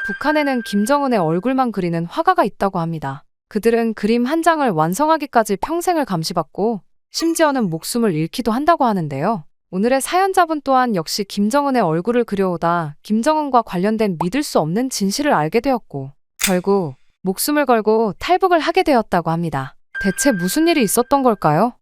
북한에는 김정은의 얼굴만 그리는 화가가 있다고 합니다. 그들은 그림 한 장을 완성하기까지 평생을 감시받고 심지어는 목숨을 잃기도 한다고 하는데요. 오늘의 사연자분 또한 역시 김정은의 얼굴을 그려오다 김정은과 관련된 믿을 수 없는 진실을 알게 되었고 결국 목숨을 걸고 탈북을 하게 되었다고 합니다. 대체 무슨 일이 있었던 걸까요?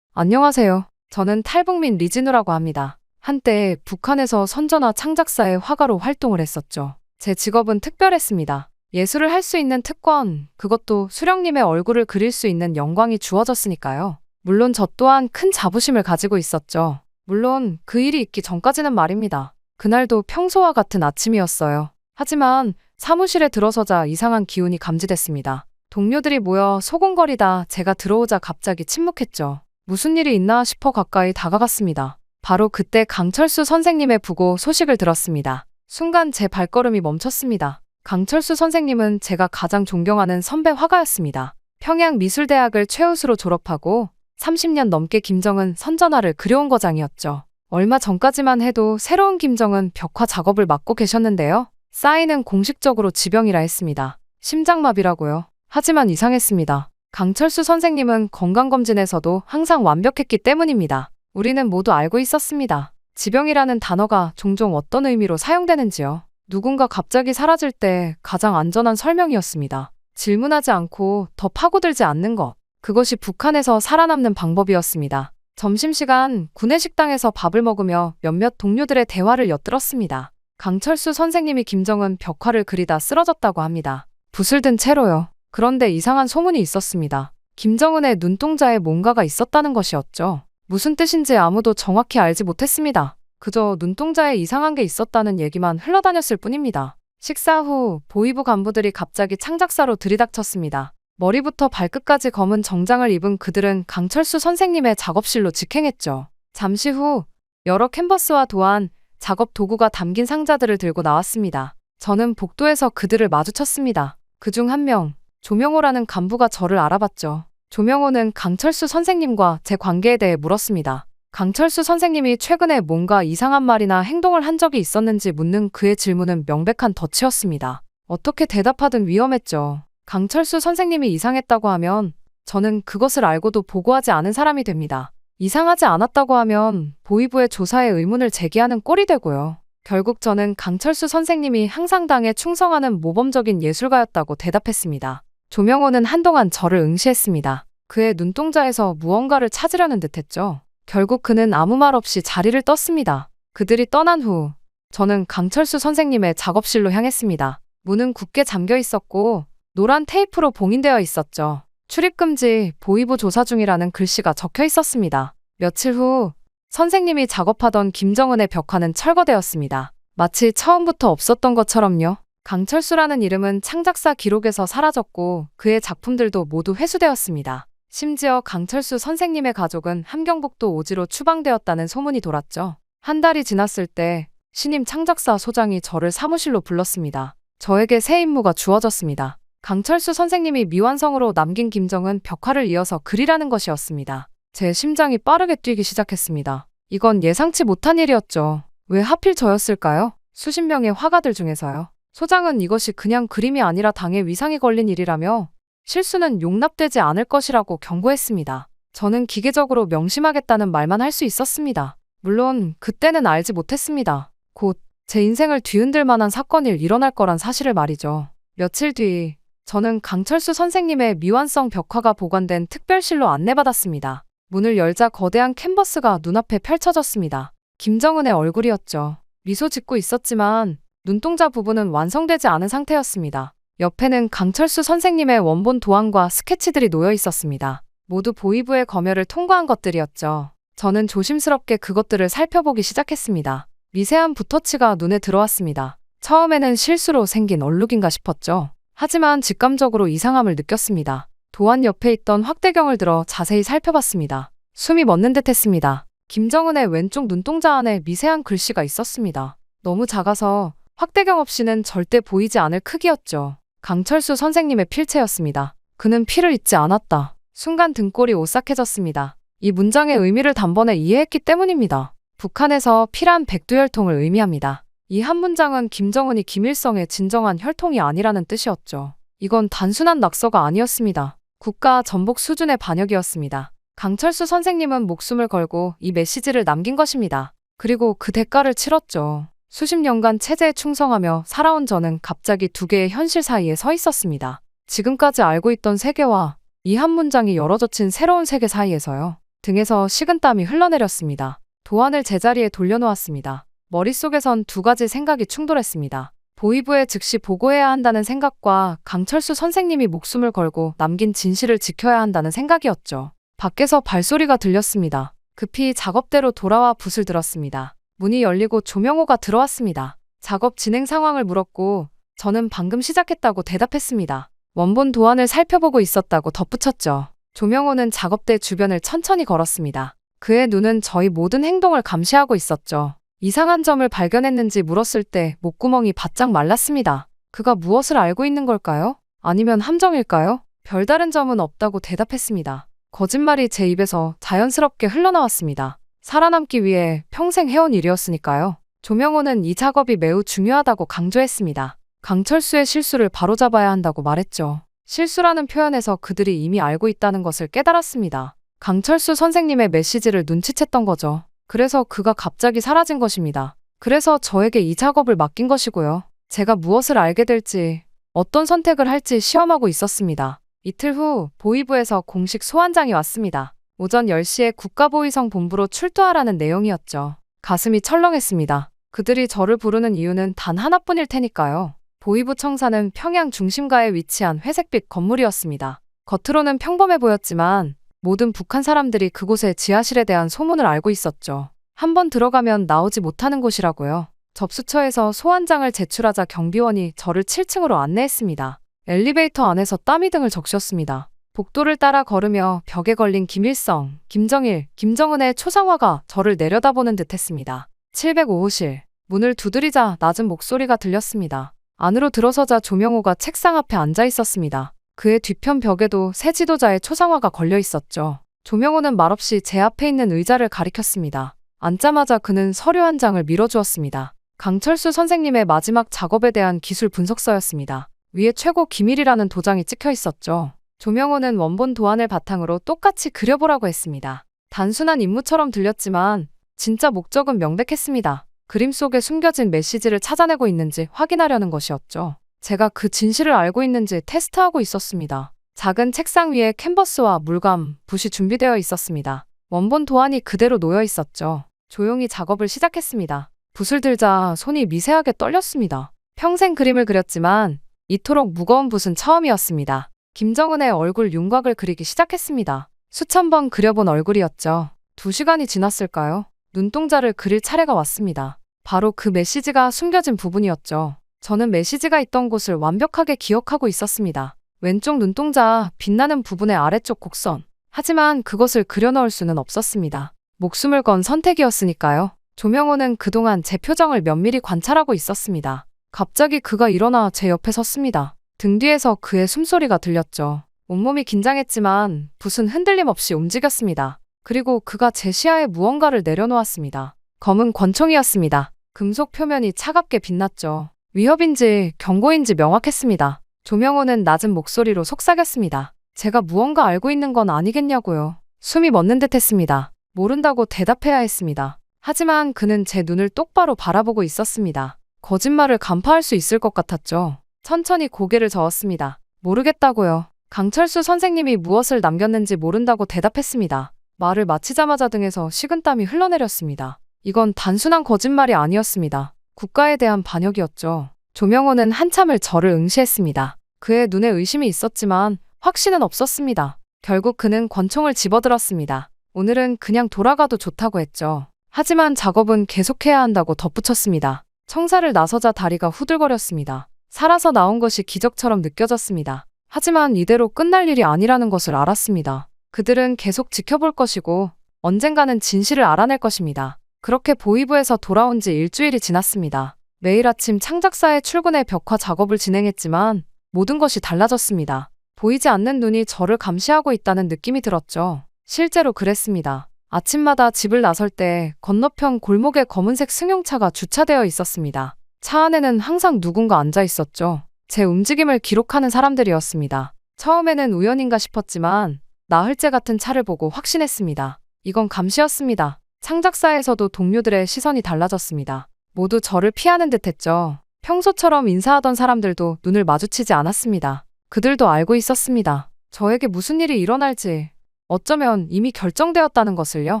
안녕하세요. 저는 탈북민 리진우라고 합니다. 한때 북한에서 선전화 창작사의 화가로 활동을 했었죠. 제 직업은 특별했습니다. 예술을 할 수 있는 특권, 그것도 수령님의 얼굴을 그릴 수 있는 영광이 주어졌으니까요. 물론 저 또한 큰 자부심을 가지고 있었죠. 물론 그 일이 있기 전까지는 말입니다. 그날도 평소와 같은 아침이었어요. 하지만 사무실에 들어서자 이상한 기운이 감지됐습니다. 동료들이 모여 소곤거리다 제가 들어오자 갑자기 침묵했죠. 무슨 일이 있나 싶어 가까이 다가갔습니다. 바로 그때 강철수 선생님의 부고 소식을 들었습니다. 순간 제 발걸음이 멈췄습니다. 강철수 선생님은 제가 가장 존경하는 선배 화가였습니다. 평양미술대학을 최우수로 졸업하고 30년 넘게 김정은 선전화를 그려온 거장이었죠. 얼마 전까지만 해도 새로운 김정은 벽화 작업을 맡고 계셨는데요. 사인은 공식적으로 지병이라 했습니다. 심장마비라고요. 하지만 이상했습니다. 강철수 선생님은 건강검진에서도 항상 완벽했기 때문입니다. 우리는 모두 알고 있었습니다. 지병이라는 단어가 종종 어떤 의미로 사용되는지요. 누군가 갑자기 사라질 때 가장 안전한 설명이었습니다. 질문하지 않고 더 파고들지 않는 것. 그것이 북한에서 살아남는 방법이었습니다. 점심시간 구내식당에서 밥을 먹으며 몇몇 동료들의 대화를 엿들었습니다. 강철수 선생님이 김정은 벽화를 그리다 쓰러졌다고 합니다. 붓을 든 채로요. 그런데 이상한 소문이 있었습니다. 김정은의 눈동자에 뭔가가 있었다는 것이었죠. 무슨 뜻인지 아무도 정확히 알지 못했습니다. 그저 눈동자에 이상한 게 있었다는 얘기만 흘러다녔을 뿐입니다. 식사 후 보위부 간부들이 갑자기 창작사로 들이닥쳤습니다. 머리부터 발끝까지 검은 정장을 입은 그들은 강철수 선생님의 작업실로 직행했죠. 잠시 후 여러 캔버스와 도안, 작업 도구가 담긴 상자들을 들고 나왔습니다. 저는 복도에서 그들을 마주쳤습니다. 그중 한 명, 조명호라는 간부가 저를 알아봤죠. 조명호는 강철수 선생님과 제 관계에 대해 물었습니다. 강철수 선생님이 최근에 뭔가 이상한 말이나 행동을 한 적이 있었는지 묻는 그의 질문은 명백한 덫이었습니다. 어떻게 대답하든 위험했죠. 강철수 선생님이 이상했다고 하면 저는 그것을 알고도 보고하지 않은 사람이 됩니다. 이상하지 않았다고 하면 보위부의 조사에 의문을 제기하는 꼴이 되고요. 결국 저는 강철수 선생님이 항상 당에 충성하는 모범적인 예술가였다고 대답했습니다. 조명호는 한동안 저를 응시했습니다. 그의 눈동자에서 무언가를 찾으려는 듯했죠. 결국 그는 아무 말 없이 자리를 떴습니다. 그들이 떠난 후 저는 강철수 선생님의 작업실로 향했습니다. 문은 굳게 잠겨 있었고 노란 테이프로 봉인되어 있었죠. 출입금지, 보위부 조사 중이라는 글씨가 적혀 있었습니다. 며칠 후 선생님이 작업하던 김정은의 벽화는 철거되었습니다. 마치 처음부터 없었던 것처럼요. 강철수라는 이름은 창작사 기록에서 사라졌고 그의 작품들도 모두 회수되었습니다. 심지어 강철수 선생님의 가족은 함경북도 오지로 추방되었다는 소문이 돌았죠. 한 달이 지났을 때 신임 창작사 소장이 저를 사무실로 불렀습니다. 저에게 새 임무가 주어졌습니다. 강철수 선생님이 미완성으로 남긴 김정은 벽화를 이어서 그리라는 것이었습니다. 제 심장이 빠르게 뛰기 시작했습니다. 이건 예상치 못한 일이었죠. 왜 하필 저였을까요? 수십 명의 화가들 중에서요. 소장은 이것이 그냥 그림이 아니라 당의 위상이 걸린 일이라며 실수는 용납되지 않을 것이라고 경고했습니다. 저는 기계적으로 명심하겠다는 말만 할 수 있었습니다. 물론 그때는 알지 못했습니다. 곧 제 인생을 뒤흔들 만한 사건이 일어날 거란 사실을 말이죠. 며칠 뒤 저는 강철수 선생님의 미완성 벽화가 보관된 특별실로 안내받았습니다. 문을 열자 거대한 캔버스가 눈앞에 펼쳐졌습니다. 김정은의 얼굴이었죠. 미소 짓고 있었지만 눈동자 부분은 완성되지 않은 상태였습니다. 옆에는 강철수 선생님의 원본 도안과 스케치들이 놓여 있었습니다. 모두 보위부의 검열을 통과한 것들이었죠. 저는 조심스럽게 그것들을 살펴보기 시작했습니다. 미세한 붓터치가 눈에 들어왔습니다. 처음에는 실수로 생긴 얼룩인가 싶었죠. 하지만 직감적으로 이상함을 느꼈습니다. 도안 옆에 있던 확대경을 들어 자세히 살펴봤습니다. 숨이 멎는 듯 했습니다. 김정은의 왼쪽 눈동자 안에 미세한 글씨가 있었습니다. 너무 작아서 확대경 없이는 절대 보이지 않을 크기였죠. 강철수 선생님의 필체였습니다. 그는 피를 잊지 않았다. 순간 등골이 오싹해졌습니다. 이 문장의 의미를 단번에 이해했기 때문입니다. 북한에서 피란 백두혈통을 의미합니다. 이 한 문장은 김정은이 김일성의 진정한 혈통이 아니라는 뜻이었죠. 이건 단순한 낙서가 아니었습니다. 국가 전복 수준의 반역이었습니다. 강철수 선생님은 목숨을 걸고 이 메시지를 남긴 것입니다. 그리고 그 대가를 치렀죠. 수십 년간 체제에 충성하며 살아온 저는 갑자기 두 개의 현실 사이에 서 있었습니다. 지금까지 알고 있던 세계와 이 한 문장이 열어젖힌 새로운 세계 사이에서요. 등에서 식은땀이 흘러내렸습니다. 도안을 제자리에 돌려놓았습니다. 머릿속에선 두 가지 생각이 충돌했습니다. 보위부에 즉시 보고해야 한다는 생각과 강철수 선생님이 목숨을 걸고 남긴 진실을 지켜야 한다는 생각이었죠. 밖에서 발소리가 들렸습니다. 급히 작업대로 돌아와 붓을 들었습니다. 문이 열리고 조명호가 들어왔습니다. 작업 진행 상황을 물었고 저는 방금 시작했다고 대답했습니다. 원본 도안을 살펴보고 있었다고 덧붙였죠. 조명호는 작업대 주변을 천천히 걸었습니다. 그의 눈은 저희 모든 행동을 감시하고 있었죠. 이상한 점을 발견했는지 물었을 때 목구멍이 바짝 말랐습니다. 그가 무엇을 알고 있는 걸까요? 아니면 함정일까요? 별다른 점은 없다고 대답했습니다. 거짓말이 제 입에서 자연스럽게 흘러나왔습니다. 살아남기 위해 평생 해온 일이었으니까요. 조명호는 이 작업이 매우 중요하다고 강조했습니다. 강철수의 실수를 바로잡아야 한다고 말했죠. 실수라는 표현에서 그들이 이미 알고 있다는 것을 깨달았습니다. 강철수 선생님의 메시지를 눈치챘던 거죠. 그래서 그가 갑자기 사라진 것입니다. 그래서 저에게 이 작업을 맡긴 것이고요. 제가 무엇을 알게 될지, 어떤 선택을 할지 시험하고 있었습니다. 이틀 후 보위부에서 공식 소환장이 왔습니다. 오전 10시에 국가보위성 본부로 출두하라는 내용이었죠. 가슴이 철렁했습니다. 그들이 저를 부르는 이유는 단 하나뿐일 테니까요. 보위부 청사는 평양 중심가에 위치한 회색빛 건물이었습니다. 겉으로는 평범해 보였지만 모든 북한 사람들이 그곳의 지하실에 대한 소문을 알고 있었죠. 한번 들어가면 나오지 못하는 곳이라고요. 접수처에서 소환장을 제출하자 경비원이 저를 7층으로 안내했습니다. 엘리베이터 안에서 땀이 등을 적셨습니다. 복도를 따라 걸으며 벽에 걸린 김일성, 김정일, 김정은의 초상화가 저를 내려다보는 듯했습니다. 705호실. 문을 두드리자 낮은 목소리가 들렸습니다. 안으로 들어서자 조명호가 책상 앞에 앉아 있었습니다. 그의 뒤편 벽에도 새 지도자의 초상화가 걸려 있었죠. 조명호는 말없이 제 앞에 있는 의자를 가리켰습니다. 앉자마자 그는 서류 한 장을 밀어주었습니다. 강철수 선생님의 마지막 작업에 대한 기술 분석서였습니다. 위에 최고 기밀이라는 도장이 찍혀 있었죠. 조명호는 원본 도안을 바탕으로 똑같이 그려보라고 했습니다. 단순한 임무처럼 들렸지만 진짜 목적은 명백했습니다. 그림 속에 숨겨진 메시지를 찾아내고 있는지 확인하려는 것이었죠. 제가 그 진실을 알고 있는지 테스트하고 있었습니다. 작은 책상 위에 캔버스와 물감, 붓이 준비되어 있었습니다. 원본 도안이 그대로 놓여 있었죠. 조용히 작업을 시작했습니다. 붓을 들자 손이 미세하게 떨렸습니다. 평생 그림을 그렸지만 이토록 무거운 붓은 처음이었습니다. 김정은의 얼굴 윤곽을 그리기 시작했습니다. 수천 번 그려본 얼굴이었죠. 2시간이 지났을까요? 눈동자를 그릴 차례가 왔습니다. 바로 그 메시지가 숨겨진 부분이었죠. 저는 메시지가 있던 곳을 완벽하게 기억하고 있었습니다. 왼쪽 눈동자 빛나는 부분의 아래쪽 곡선. 하지만 그것을 그려넣을 수는 없었습니다. 목숨을 건 선택이었으니까요. 조명호는 그동안 제 표정을 면밀히 관찰하고 있었습니다. 갑자기 그가 일어나 제 옆에 섰습니다. 등 뒤에서 그의 숨소리가 들렸죠. 온몸이 긴장했지만 붓은 흔들림 없이 움직였습니다. 그리고 그가 제 시야에 무언가를 내려놓았습니다. 검은 권총이었습니다. 금속 표면이 차갑게 빛났죠. 위협인지 경고인지 명확했습니다. 조명호는 낮은 목소리로 속삭였습니다. 제가 무언가 알고 있는 건 아니겠냐고요. 숨이 멎는 듯 했습니다. 모른다고 대답해야 했습니다. 하지만 그는 제 눈을 똑바로 바라보고 있었습니다. 거짓말을 간파할 수 있을 것 같았죠. 천천히 고개를 저었습니다. 모르겠다고요. 강철수 선생님이 무엇을 남겼는지 모른다고 대답했습니다. 말을 마치자마자 등에서 식은땀이 흘러내렸습니다. 이건 단순한 거짓말이 아니었습니다. 국가에 대한 반역이었죠. 조명호는 한참을 저를 응시했습니다. 그의 눈에 의심이 있었지만 확신은 없었습니다. 결국 그는 권총을 집어들었습니다. 오늘은 그냥 돌아가도 좋다고 했죠. 하지만 작업은 계속해야 한다고 덧붙였습니다. 청사를 나서자 다리가 후들거렸습니다. 살아서 나온 것이 기적처럼 느껴졌습니다. 하지만 이대로 끝날 일이 아니라는 것을 알았습니다. 그들은 계속 지켜볼 것이고 언젠가는 진실을 알아낼 것입니다. 그렇게 보위부에서 돌아온 지 일주일이 지났습니다. 매일 아침 창작사에 출근해 벽화 작업을 진행했지만 모든 것이 달라졌습니다. 보이지 않는 눈이 저를 감시하고 있다는 느낌이 들었죠. 실제로 그랬습니다. 아침마다 집을 나설 때 건너편 골목에 검은색 승용차가 주차되어 있었습니다. 차 안에는 항상 누군가 앉아 있었죠. 제 움직임을 기록하는 사람들이었습니다. 처음에는 우연인가 싶었지만 나흘째 같은 차를 보고 확신했습니다. 이건 감시였습니다. 창작사에서도 동료들의 시선이 달라졌습니다. 모두 저를 피하는 듯했죠. 평소처럼 인사하던 사람들도 눈을 마주치지 않았습니다. 그들도 알고 있었습니다. 저에게 무슨 일이 일어날지, 어쩌면 이미 결정되었다는 것을요.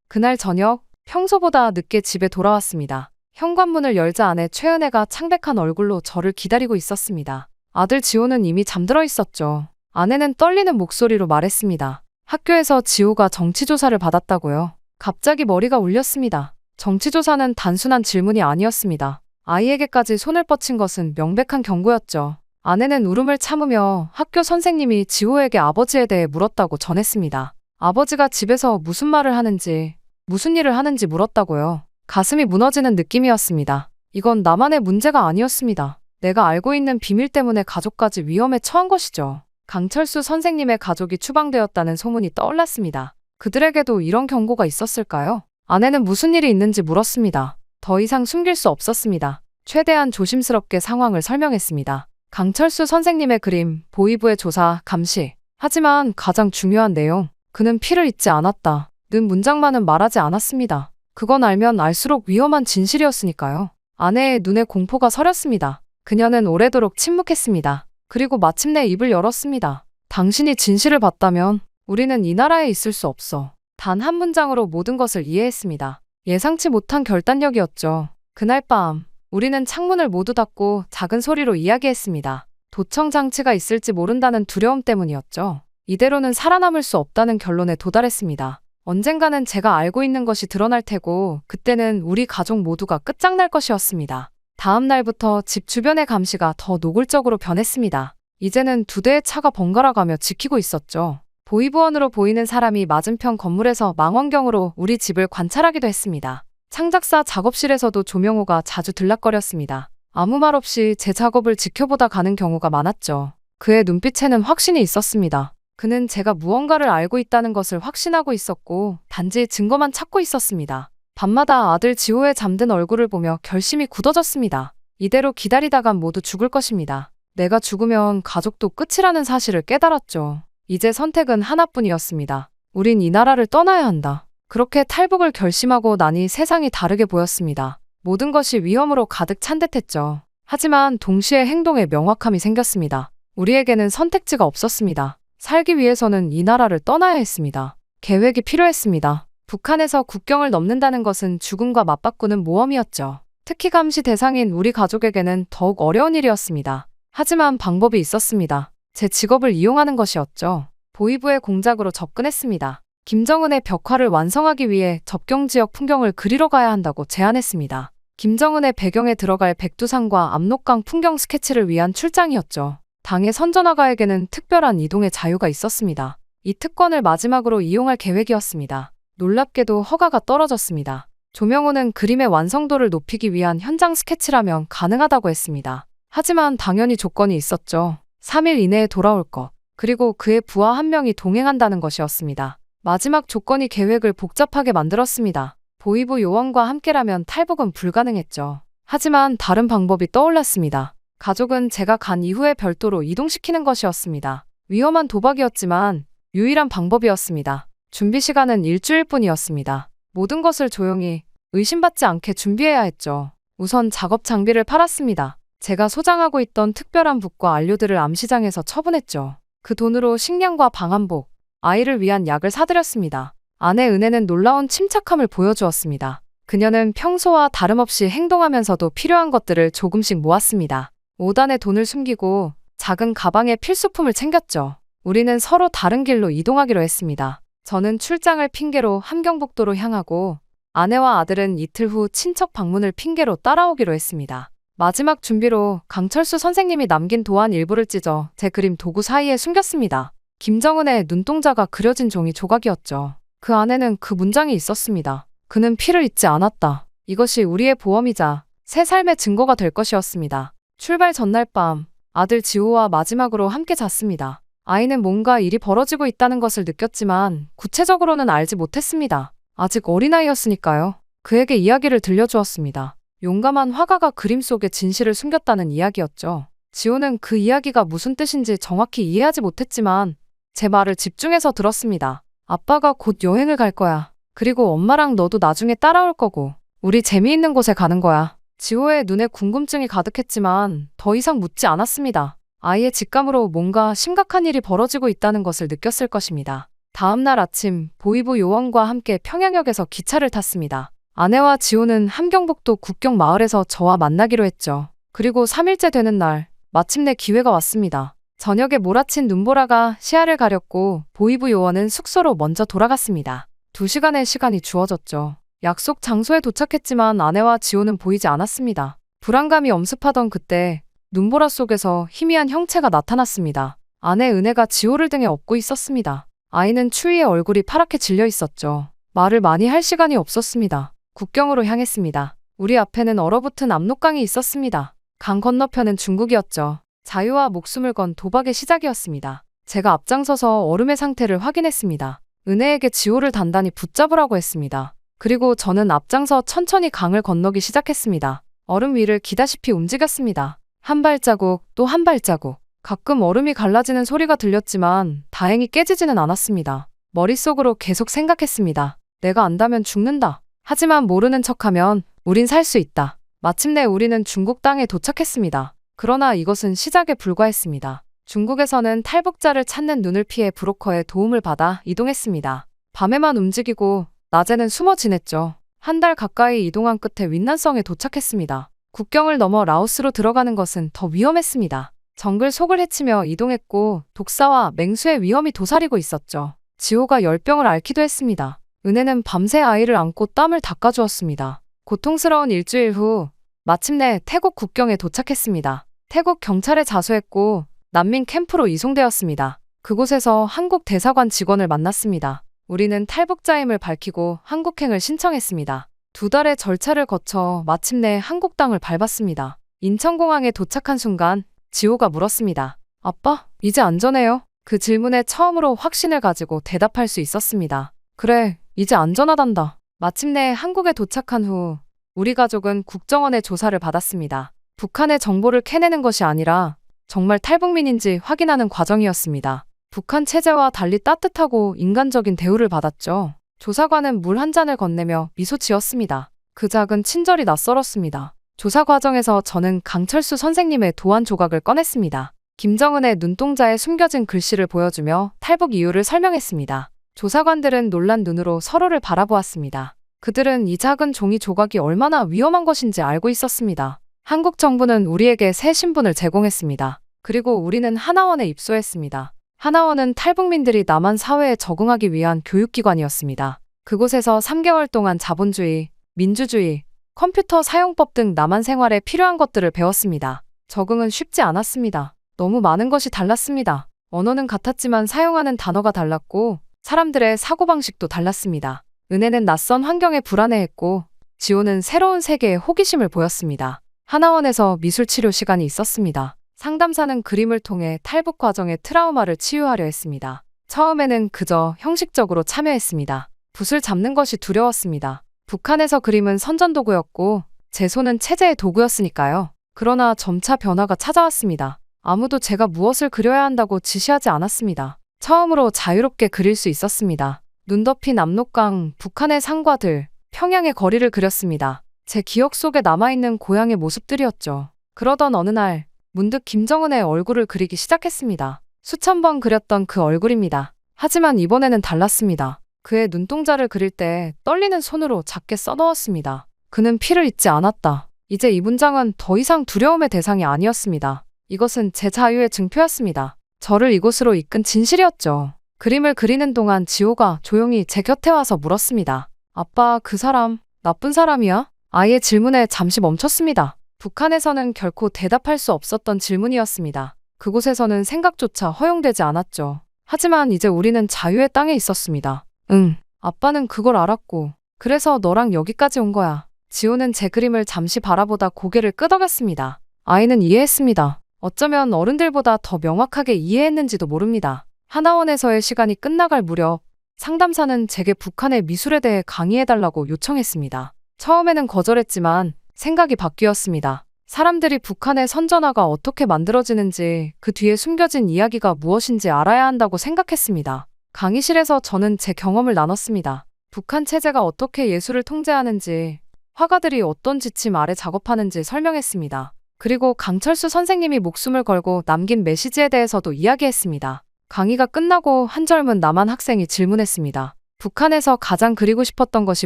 그날 저녁, 평소보다 늦게 집에 돌아왔습니다. 현관문을 열자 안에 최은혜가 창백한 얼굴로 저를 기다리고 있었습니다. 아들 지호는 이미 잠들어 있었죠. 아내는 떨리는 목소리로 말했습니다. 학교에서 지호가 정치조사를 받았다고요. 갑자기 머리가 울렸습니다. 정치조사는 단순한 질문이 아니었습니다. 아이에게까지 손을 뻗친 것은 명백한 경고였죠. 아내는 울음을 참으며 학교 선생님이 지호에게 아버지에 대해 물었다고 전했습니다. 아버지가 집에서 무슨 말을 하는지, 무슨 일을 하는지 물었다고요. 가슴이 무너지는 느낌이었습니다. 이건 나만의 문제가 아니었습니다. 내가 알고 있는 비밀 때문에 가족까지 위험에 처한 것이죠. 강철수 선생님의 가족이 추방되었다는 소문이 떠올랐습니다. 그들에게도 이런 경고가 있었을까요? 아내는 무슨 일이 있는지 물었습니다. 더 이상 숨길 수 없었습니다. 최대한 조심스럽게 상황을 설명했습니다. 강철수 선생님의 그림, 보위부의 조사, 감시. 하지만 가장 중요한 내용, 그는 피를 잊지 않았다. 는 문장만은 말하지 않았습니다. 그건 알면 알수록 위험한 진실이었으니까요. 아내의 눈에 공포가 서렸습니다. 그녀는 오래도록 침묵했습니다. 그리고 마침내 입을 열었습니다. 당신이 진실을 봤다면 우리는 이 나라에 있을 수 없어. 단 한 문장으로 모든 것을 이해했습니다. 예상치 못한 결단력이었죠. 그날 밤 우리는 창문을 모두 닫고 작은 소리로 이야기했습니다. 도청 장치가 있을지 모른다는 두려움 때문이었죠. 이대로는 살아남을 수 없다는 결론에 도달했습니다. 언젠가는 제가 알고 있는 것이 드러날 테고 그때는 우리 가족 모두가 끝장날 것이었습니다. 다음 날부터 집 주변의 감시가 더 노골적으로 변했습니다. 이제는 2대의 차가 번갈아가며 지키고 있었죠. 보위부원으로 보이는 사람이 맞은편 건물에서 망원경으로 우리 집을 관찰하기도 했습니다. 창작사 작업실에서도 조명호가 자주 들락거렸습니다. 아무 말 없이 제 작업을 지켜보다 가는 경우가 많았죠. 그의 눈빛에는 확신이 있었습니다. 그는 제가 무언가를 알고 있다는 것을 확신하고 있었고 단지 증거만 찾고 있었습니다. 밤마다 아들 지호의 잠든 얼굴을 보며 결심이 굳어졌습니다. 이대로 기다리다간 모두 죽을 것입니다. 내가 죽으면 가족도 끝이라는 사실을 깨달았죠. 이제 선택은 하나뿐이었습니다. 우린 이 나라를 떠나야 한다. 그렇게 탈북을 결심하고 나니 세상이 다르게 보였습니다. 모든 것이 위험으로 가득 찬 듯했죠. 하지만 동시에 행동에 명확함이 생겼습니다. 우리에게는 선택지가 없었습니다. 살기 위해서는 이 나라를 떠나야 했습니다. 계획이 필요했습니다. 북한에서 국경을 넘는다는 것은 죽음과 맞바꾸는 모험이었죠. 특히 감시 대상인 우리 가족에게는 더욱 어려운 일이었습니다. 하지만 방법이 있었습니다. 제 직업을 이용하는 것이었죠. 보위부의 공작으로 접근했습니다. 김정은의 벽화를 완성하기 위해 접경지역 풍경을 그리러 가야 한다고 제안했습니다. 김정은의 배경에 들어갈 백두산과 압록강 풍경 스케치를 위한 출장이었죠. 당의 선전화가에게는 특별한 이동의 자유가 있었습니다. 이 특권을 마지막으로 이용할 계획이었습니다. 놀랍게도 허가가 떨어졌습니다. 조명호는 그림의 완성도를 높이기 위한 현장 스케치라면 가능하다고 했습니다. 하지만 당연히 조건이 있었죠. 3일 이내에 돌아올 것, 그리고 그의 부하 한 명이 동행한다는 것이었습니다. 마지막 조건이 계획을 복잡하게 만들었습니다. 보위부 요원과 함께라면 탈북은 불가능했죠. 하지만 다른 방법이 떠올랐습니다. 가족은 제가 간 이후에 별도로 이동시키는 것이었습니다. 위험한 도박이었지만 유일한 방법이었습니다. 준비 시간은 일주일뿐이었습니다. 모든 것을 조용히, 의심받지 않게 준비해야 했죠. 우선 작업 장비를 팔았습니다. 제가 소장하고 있던 특별한 북과 안료들을 암시장에서 처분했죠. 그 돈으로 식량과 방한복, 아이를 위한 약을 사들였습니다. 아내 은혜는 놀라운 침착함을 보여주었습니다. 그녀는 평소와 다름없이 행동하면서도 필요한 것들을 조금씩 모았습니다. 5단에 돈을 숨기고 작은 가방에 필수품을 챙겼죠. 우리는 서로 다른 길로 이동하기로 했습니다. 저는 출장을 핑계로 함경북도로 향하고 아내와 아들은 이틀 후 친척 방문을 핑계로 따라오기로 했습니다. 마지막 준비로 강철수 선생님이 남긴 도안 일부를 찢어 제 그림 도구 사이에 숨겼습니다. 김정은의 눈동자가 그려진 종이 조각이었죠. 그 안에는 그 문장이 있었습니다. 그는 피를 잊지 않았다. 이것이 우리의 보험이자 새 삶의 증거가 될 것이었습니다. 출발 전날 밤 아들 지호와 마지막으로 함께 잤습니다. 아이는 뭔가 일이 벌어지고 있다는 것을 느꼈지만 구체적으로는 알지 못했습니다. 아직 어린아이였으니까요. 그에게 이야기를 들려주었습니다. 용감한 화가가 그림 속에 진실을 숨겼다는 이야기였죠. 지호는 그 이야기가 무슨 뜻인지 정확히 이해하지 못했지만 제 말을 집중해서 들었습니다. 아빠가 곧 여행을 갈 거야. 그리고 엄마랑 너도 나중에 따라올 거고 우리 재미있는 곳에 가는 거야. 지호의 눈에 궁금증이 가득했지만 더 이상 묻지 않았습니다. 아이의 직감으로 뭔가 심각한 일이 벌어지고 있다는 것을 느꼈을 것입니다. 다음 날 아침 보이부 요원과 함께 평양역에서 기차를 탔습니다. 아내와 지호는 함경북도 국경 마을에서 저와 만나기로 했죠. 그리고 3일째 되는 날 마침내 기회가 왔습니다. 저녁에 몰아친 눈보라가 시야를 가렸고 보이부 요원은 숙소로 먼저 돌아갔습니다. 2시간의 시간이 주어졌죠. 약속 장소에 도착했지만 아내와 지호는 보이지 않았습니다. 불안감이 엄습하던 그때 눈보라 속에서 희미한 형체가 나타났습니다. 아내 은혜가 지호를 등에 업고 있었습니다. 아이는 추위에 얼굴이 파랗게 질려 있었죠. 말을 많이 할 시간이 없었습니다. 국경으로 향했습니다. 우리 앞에는 얼어붙은 압록강이 있었습니다. 강 건너편은 중국이었죠. 자유와 목숨을 건 도박의 시작이었습니다. 제가 앞장서서 얼음의 상태를 확인했습니다. 은혜에게 지호를 단단히 붙잡으라고 했습니다. 그리고 저는 앞장서 천천히 강을 건너기 시작했습니다. 얼음 위를 기다시피 움직였습니다. 한 발자국 또 한 발자국. 가끔 얼음이 갈라지는 소리가 들렸지만 다행히 깨지지는 않았습니다. 머릿속으로 계속 생각했습니다. 내가 안다면 죽는다. 하지만 모르는 척하면 우린 살 수 있다. 마침내 우리는 중국 땅에 도착했습니다. 그러나 이것은 시작에 불과했습니다. 중국에서는 탈북자를 찾는 눈을 피해 브로커의 도움을 받아 이동했습니다. 밤에만 움직이고 낮에는 숨어 지냈죠. 한 달 가까이 이동한 끝에 윈난성에 도착했습니다. 국경을 넘어 라오스로 들어가는 것은 더 위험했습니다. 정글 속을 헤치며 이동했고 독사와 맹수의 위험이 도사리고 있었죠. 지호가 열병을 앓기도 했습니다. 은혜는 밤새 아이를 안고 땀을 닦아주었습니다. 고통스러운 일주일 후 마침내 태국 국경에 도착했습니다. 태국 경찰에 자수했고 난민 캠프로 이송되었습니다. 그곳에서 한국 대사관 직원을 만났습니다. 우리는 탈북자임을 밝히고 한국행을 신청했습니다. 2달의 절차를 거쳐 마침내 한국 땅을 밟았습니다. 인천공항에 도착한 순간 지호가 물었습니다. 아빠, 이제 안전해요? 그 질문에 처음으로 확신을 가지고 대답할 수 있었습니다. 그래, 이제 안전하단다. 마침내 한국에 도착한 후 우리 가족은 국정원의 조사를 받았습니다. 북한의 정보를 캐내는 것이 아니라 정말 탈북민인지 확인하는 과정이었습니다. 북한 체제와 달리 따뜻하고 인간적인 대우를 받았죠. 조사관은 물 한 잔을 건네며 미소 지었습니다. 그 작은 친절이 낯설었습니다. 조사 과정에서 저는 강철수 선생님의 도안 조각을 꺼냈습니다. 김정은의 눈동자에 숨겨진 글씨를 보여주며 탈북 이유를 설명했습니다. 조사관들은 놀란 눈으로 서로를 바라보았습니다. 그들은 이 작은 종이 조각이 얼마나 위험한 것인지 알고 있었습니다. 한국 정부는 우리에게 새 신분을 제공했습니다. 그리고 우리는 하나원에 입소했습니다. 하나원은 탈북민들이 남한 사회에 적응하기 위한 교육기관이었습니다. 그곳에서 3개월 동안 자본주의, 민주주의, 컴퓨터 사용법 등 남한 생활에 필요한 것들을 배웠습니다. 적응은 쉽지 않았습니다. 너무 많은 것이 달랐습니다. 언어는 같았지만 사용하는 단어가 달랐고 사람들의 사고방식도 달랐습니다. 은혜는 낯선 환경에 불안해했고 지호는 새로운 세계에 호기심을 보였습니다. 하나원에서 미술치료 시간이 있었습니다. 상담사는 그림을 통해 탈북 과정의 트라우마를 치유하려 했습니다. 처음에는 그저 형식적으로 참여했습니다. 붓을 잡는 것이 두려웠습니다. 북한에서 그림은 선전도구였고 제 손은 체제의 도구였으니까요. 그러나 점차 변화가 찾아왔습니다. 아무도 제가 무엇을 그려야 한다고 지시하지 않았습니다. 처음으로 자유롭게 그릴 수 있었습니다. 눈 덮인 압록강, 북한의 산과들, 평양의 거리를 그렸습니다. 제 기억 속에 남아있는 고향의 모습들이었죠. 그러던 어느 날 문득 김정은의 얼굴을 그리기 시작했습니다. 수천 번 그렸던 그 얼굴입니다. 하지만 이번에는 달랐습니다. 그의 눈동자를 그릴 때 떨리는 손으로 작게 써넣었습니다. 그는 피를 잊지 않았다. 이제 이 문장은 더 이상 두려움의 대상이 아니었습니다. 이것은 제 자유의 증표였습니다. 저를 이곳으로 이끈 진실이었죠. 그림을 그리는 동안 지호가 조용히 제 곁에 와서 물었습니다. 아빠, 그 사람 나쁜 사람이야? 아이의 질문에 잠시 멈췄습니다. 북한에서는 결코 대답할 수 없었던 질문이었습니다. 그곳에서는 생각조차 허용되지 않았죠. 하지만 이제 우리는 자유의 땅에 있었습니다. 응, 아빠는 그걸 알았고 그래서 너랑 여기까지 온 거야. 지호는 제 그림을 잠시 바라보다 고개를 끄덕였습니다. 아이는 이해했습니다. 어쩌면 어른들보다 더 명확하게 이해했는지도 모릅니다. 하나원에서의 시간이 끝나갈 무렵 상담사는 제게 북한의 미술에 대해 강의해달라고 요청했습니다. 처음에는 거절했지만 생각이 바뀌었습니다. 사람들이 북한의 선전화가 어떻게 만들어지는지 그 뒤에 숨겨진 이야기가 무엇인지 알아야 한다고 생각했습니다. 강의실에서 저는 제 경험을 나눴습니다. 북한 체제가 어떻게 예술을 통제하는지, 화가들이 어떤 지침 아래 작업하는지 설명했습니다. 그리고 강철수 선생님이 목숨을 걸고 남긴 메시지에 대해서도 이야기했습니다. 강의가 끝나고 한 젊은 남한 학생이 질문했습니다. 북한에서 가장 그리고 싶었던 것이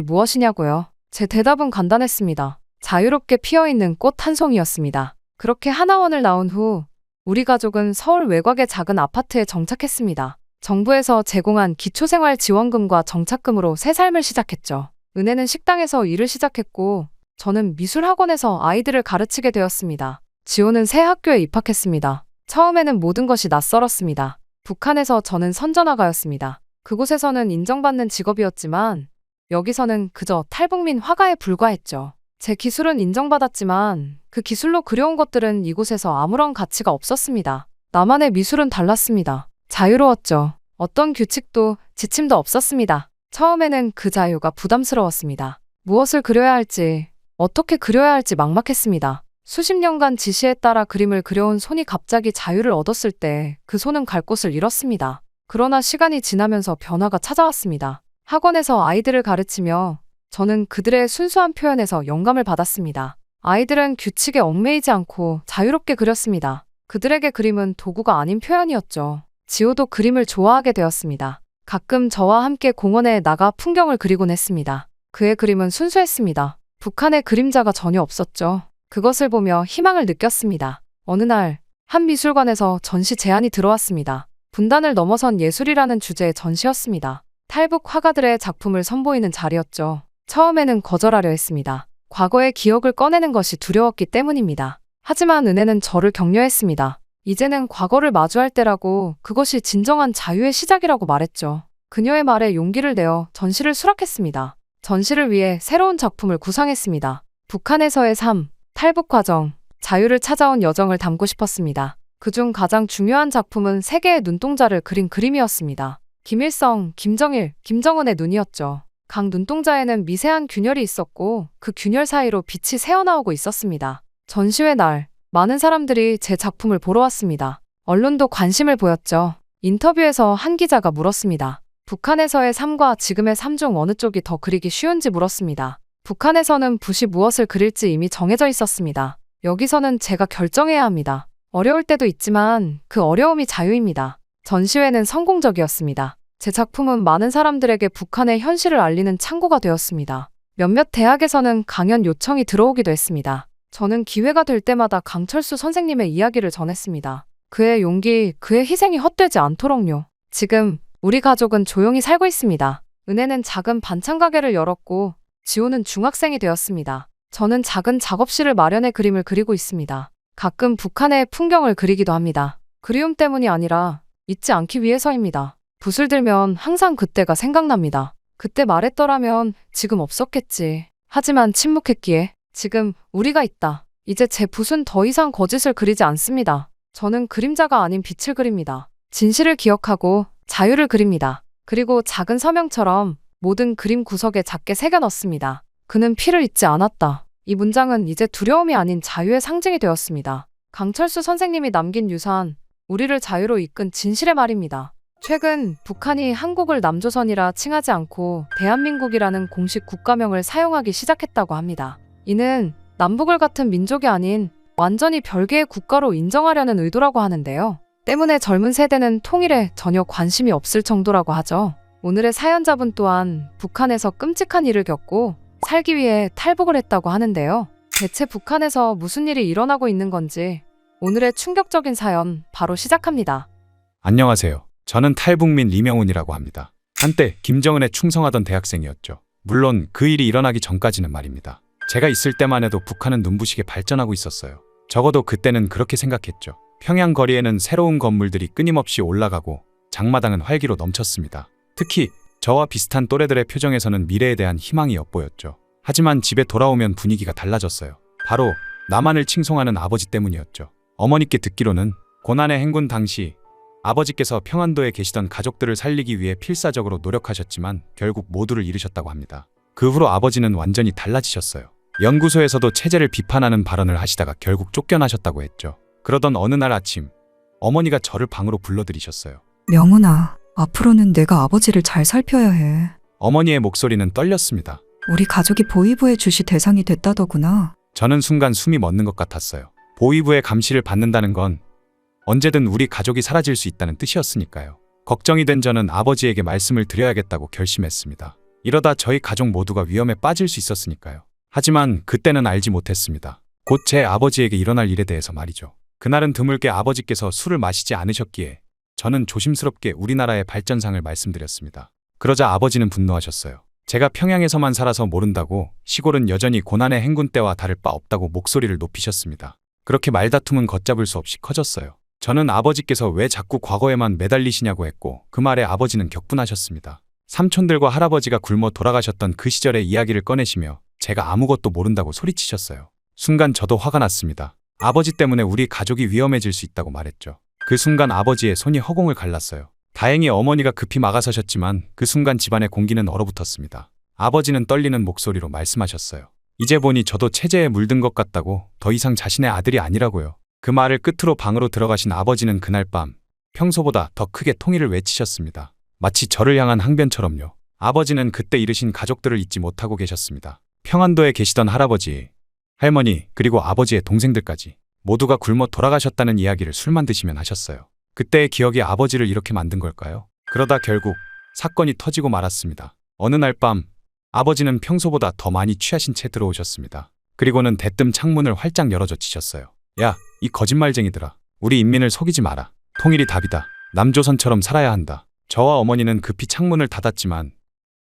무엇이냐고요? 제 대답은 간단했습니다. 자유롭게 피어있는 꽃 한 송이였습니다. 그렇게 하나원을 나온 후 우리 가족은 서울 외곽의 작은 아파트에 정착했습니다. 정부에서 제공한 기초생활지원금과 정착금으로 새 삶을 시작했죠. 은혜는 식당에서 일을 시작했고 저는 미술학원에서 아이들을 가르치게 되었습니다. 지호는 새 학교에 입학했습니다. 처음에는 모든 것이 낯설었습니다. 북한에서 저는 선전화가였습니다. 그곳에서는 인정받는 직업이었지만 여기서는 그저 탈북민 화가에 불과했죠. 제 기술은 인정받았지만 그 기술로 그려온 것들은 이곳에서 아무런 가치가 없었습니다. 나만의 미술은 달랐습니다. 자유로웠죠. 어떤 규칙도 지침도 없었습니다. 처음에는 그 자유가 부담스러웠습니다. 무엇을 그려야 할지, 어떻게 그려야 할지 막막했습니다. 수십 년간 지시에 따라 그림을 그려온 손이 갑자기 자유를 얻었을 때 그 손은 갈 곳을 잃었습니다. 그러나 시간이 지나면서 변화가 찾아왔습니다. 학원에서 아이들을 가르치며 저는 그들의 순수한 표현에서 영감을 받았습니다. 아이들은 규칙에 얽매이지 않고 자유롭게 그렸습니다. 그들에게 그림은 도구가 아닌 표현이었죠. 지호도 그림을 좋아하게 되었습니다. 가끔 저와 함께 공원에 나가 풍경을 그리곤 했습니다. 그의 그림은 순수했습니다. 북한의 그림자가 전혀 없었죠. 그것을 보며 희망을 느꼈습니다. 어느 날, 한 미술관에서 전시 제안이 들어왔습니다. 분단을 넘어선 예술이라는 주제의 전시였습니다. 탈북 화가들의 작품을 선보이는 자리였죠. 처음에는 거절하려 했습니다. 과거의 기억을 꺼내는 것이 두려웠기 때문입니다. 하지만 은혜는 저를 격려했습니다. 이제는 과거를 마주할 때라고, 그것이 진정한 자유의 시작이라고 말했죠. 그녀의 말에 용기를 내어 전시를 수락했습니다. 전시를 위해 새로운 작품을 구상했습니다. 북한에서의 삶, 탈북 과정, 자유를 찾아온 여정을 담고 싶었습니다. 그중 가장 중요한 작품은 세 개의 눈동자를 그린 그림이었습니다. 김일성, 김정일, 김정은의 눈이었죠. 각 눈동자에는 미세한 균열이 있었고 그 균열 사이로 빛이 새어나오고 있었습니다. 전시회 날, 많은 사람들이 제 작품을 보러 왔습니다. 언론도 관심을 보였죠. 인터뷰에서 한 기자가 물었습니다. 북한에서의 삶과 지금의 삶 중 어느 쪽이 더 그리기 쉬운지 물었습니다. 북한에서는 붓이 무엇을 그릴지 이미 정해져 있었습니다. 여기서는 제가 결정해야 합니다. 어려울 때도 있지만 그 어려움이 자유입니다. 전시회는 성공적이었습니다. 제 작품은 많은 사람들에게 북한의 현실을 알리는 창구가 되었습니다. 몇몇 대학에서는 강연 요청이 들어오기도 했습니다. 저는 기회가 될 때마다 강철수 선생님의 이야기를 전했습니다. 그의 용기, 그의 희생이 헛되지 않도록요. 지금 우리 가족은 조용히 살고 있습니다. 은혜는 작은 반찬 가게를 열었고 지호는 중학생이 되었습니다. 저는 작은 작업실을 마련해 그림을 그리고 있습니다. 가끔 북한의 풍경을 그리기도 합니다. 그리움 때문이 아니라 잊지 않기 위해서입니다. 붓을 들면 항상 그때가 생각납니다. 그때 말했더라면 지금 없었겠지. 하지만 침묵했기에 지금 우리가 있다. 이제 제 붓은 더 이상 거짓을 그리지 않습니다. 저는 그림자가 아닌 빛을 그립니다. 진실을 기억하고 자유를 그립니다. 그리고 작은 서명처럼 모든 그림 구석에 작게 새겨 넣습니다. 그는 피를 잊지 않았다. 이 문장은 이제 두려움이 아닌 자유의 상징이 되었습니다. 강철수 선생님이 남긴 유산, 우리를 자유로 이끈 진실의 말입니다. 최근 북한이 한국을 남조선이라 칭하지 않고 대한민국이라는 공식 국가명을 사용하기 시작했다고 합니다. 이는 남북을 같은 민족이 아닌 완전히 별개의 국가로 인정하려는 의도라고 하는데요. 때문에 젊은 세대는 통일에 전혀 관심이 없을 정도라고 하죠. 오늘의 사연자분 또한 북한에서 끔찍한 일을 겪고 살기 위해 탈북을 했다고 하는데요. 대체 북한에서 무슨 일이 일어나고 있는 건지 오늘의 충격적인 사연 바로 시작합니다. 안녕하세요. 저는 탈북민 리명훈이라고 합니다. 한때 김정은에 충성하던 대학생이었죠. 물론 그 일이 일어나기 전까지는 말입니다. 제가 있을 때만 해도 북한은 눈부시게 발전하고 있었어요. 적어도 그때는 그렇게 생각했죠. 평양 거리에는 새로운 건물들이 끊임없이 올라가고 장마당은 활기로 넘쳤습니다. 특히 저와 비슷한 또래들의 표정에서는 미래에 대한 희망이 엿보였죠. 하지만 집에 돌아오면 분위기가 달라졌어요. 바로 나만을 칭송하는 아버지 때문이었죠. 어머니께 듣기로는 고난의 행군 당시 아버지께서 평안도에 계시던 가족들을 살리기 위해 필사적으로 노력하셨지만 결국 모두를 잃으셨다고 합니다. 그 후로 아버지는 완전히 달라지셨어요. 연구소에서도 체제를 비판하는 발언을 하시다가 결국 쫓겨나셨다고 했죠. 그러던 어느 날 아침 어머니가 저를 방으로 불러들이셨어요. 명훈아, 앞으로는 내가 아버지를 잘 살펴야 해. 어머니의 목소리는 떨렸습니다. 우리 가족이 보위부의 주시 대상이 됐다더구나. 저는 순간 숨이 멎는 것 같았어요. 보위부의 감시를 받는다는 건 언제든 우리 가족이 사라질 수 있다는 뜻이었으니까요. 걱정이 된 저는 아버지에게 말씀을 드려야겠다고 결심했습니다. 이러다 저희 가족 모두가 위험에 빠질 수 있었으니까요. 하지만 그때는 알지 못했습니다. 곧 제 아버지에게 일어날 일에 대해서 말이죠. 그날은 드물게 아버지께서 술을 마시지 않으셨기에 저는 조심스럽게 우리나라의 발전상을 말씀드렸습니다. 그러자 아버지는 분노하셨어요. 제가 평양에서만 살아서 모른다고 시골은 여전히 고난의 행군 때와 다를 바 없다고 목소리를 높이셨습니다. 그렇게 말다툼은 걷잡을 수 없이 커졌어요. 저는 아버지께서 왜 자꾸 과거에만 매달리시냐고 했고 그 말에 아버지는 격분하셨습니다. 삼촌들과 할아버지가 굶어 돌아가셨던 그 시절의 이야기를 꺼내시며 제가 아무것도 모른다고 소리치셨어요. 순간 저도 화가 났습니다. 아버지 때문에 우리 가족이 위험해질 수 있다고 말했죠. 그 순간 아버지의 손이 허공을 갈랐어요. 다행히 어머니가 급히 막아서셨지만 그 순간 집안의 공기는 얼어붙었습니다. 아버지는 떨리는 목소리로 말씀하셨어요. 이제 보니 저도 체제에 물든 것 같다고, 더 이상 자신의 아들이 아니라고요. 그 말을 끝으로 방으로 들어가신 아버지는 그날 밤 평소보다 더 크게 통일을 외치셨습니다. 마치 저를 향한 항변처럼요. 아버지는 그때 잃으신 가족들을 잊지 못하고 계셨습니다. 평안도에 계시던 할아버지, 할머니, 그리고 아버지의 동생들까지 모두가 굶어 돌아가셨다는 이야기를 술만 드시면 하셨어요. 그때의 기억이 아버지를 이렇게 만든 걸까요? 그러다 결국 사건이 터지고 말았습니다. 어느 날 밤 아버지는 평소보다 더 많이 취하신 채 들어오셨습니다. 그리고는 대뜸 창문을 활짝 열어젖히셨어요. 야, 이 거짓말쟁이들아. 우리 인민을 속이지 마라. 통일이 답이다. 남조선처럼 살아야 한다. 저와 어머니는 급히 창문을 닫았지만